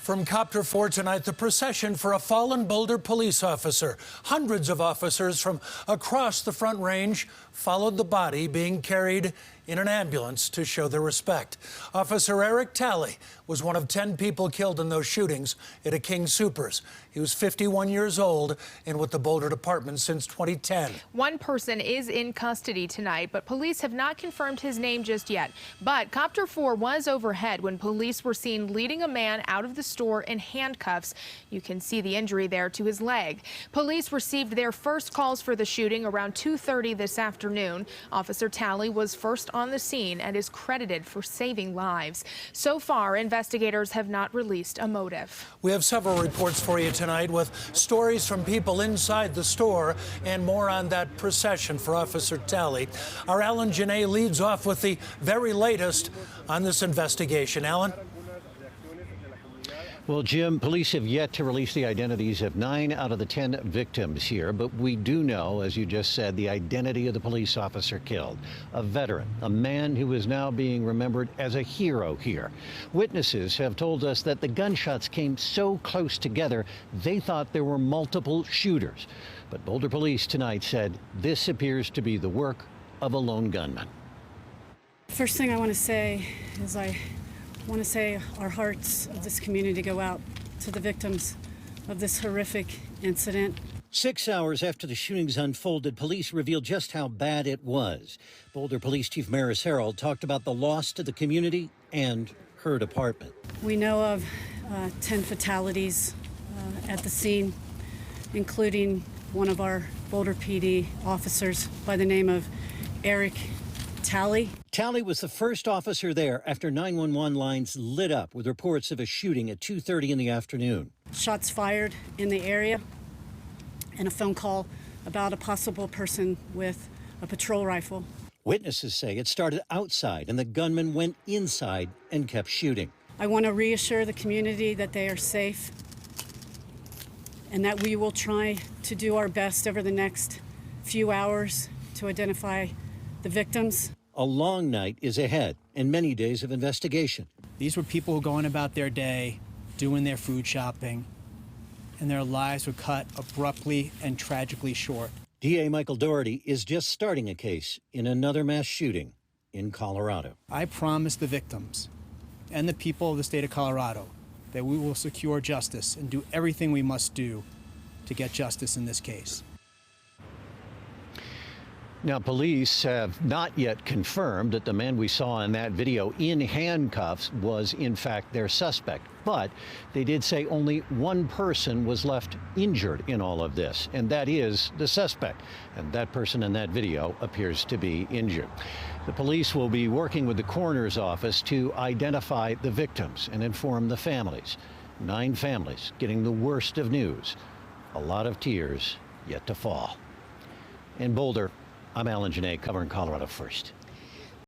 From Copter 4 tonight, the procession for a fallen Boulder police officer. Hundreds of officers from across the Front Range followed the body being carried in an ambulance to show their respect. Officer Eric Talley was one of 10 people killed in those shootings at a King Soopers. He was 51 years old and with the Boulder Department since 2010. One person is in custody tonight, but police have not confirmed his name just yet. But Copter 4 was overhead when police were seen leading a man out of the store in handcuffs. You can see the injury there to his leg. Police received their first calls for the shooting around 2:30 this afternoon. Officer Talley was first on the scene and is credited for saving lives. So far, investigators have not released a motive. We have several reports for you tonight with stories from people inside the store and more on that procession for Officer Talley. Our Alan Janae leads off with the very latest on this investigation. Alan? Well, Jim, police have yet to release the identities of 9 out of the 10 victims here, but we do know, as you just said, the identity of the police officer killed. A veteran, a man who is now being remembered as a hero here. Witnesses have told us that the gunshots came so close together, they thought there were multiple shooters. But Boulder Police tonight said this appears to be the work of a lone gunman. First thing I want to say is I want to say our hearts of this community go out to the victims of this horrific incident. 6 hours after the shootings unfolded, police revealed just how bad it was. Boulder Police Chief Maris Harold talked about the loss to the community and her department. We know of 10 fatalities at the scene, including one of our Boulder PD officers by the name of Eric Talley. Talley was the first officer there after 911 lines lit up with reports of a shooting at 2:30 in the afternoon. Shots fired in the area and a phone call about a possible person with a patrol rifle. Witnesses say it started outside and the gunman went inside and kept shooting. I want to reassure the community that they are safe and that we will try to do our best over the next few hours to identify the victims. A long night is ahead and many days of investigation. These were people going about their day, doing their food shopping, and their lives were cut abruptly and tragically short. DA Michael Doherty is just starting a case in another mass shooting in Colorado. I promise the victims and the people of the state of Colorado that we will secure justice and do everything we must do to get justice in this case. Now, police have not yet confirmed that the man we saw in that video in handcuffs was, in fact, their suspect. But they did say only one person was left injured in all of this, and that is the suspect. And that person in that video appears to be injured. The police will be working with the coroner's office to identify the victims and inform the families. 9 families getting the worst of news. A lot of tears yet to fall. In Boulder, I'm Alan Janae, covering Colorado First.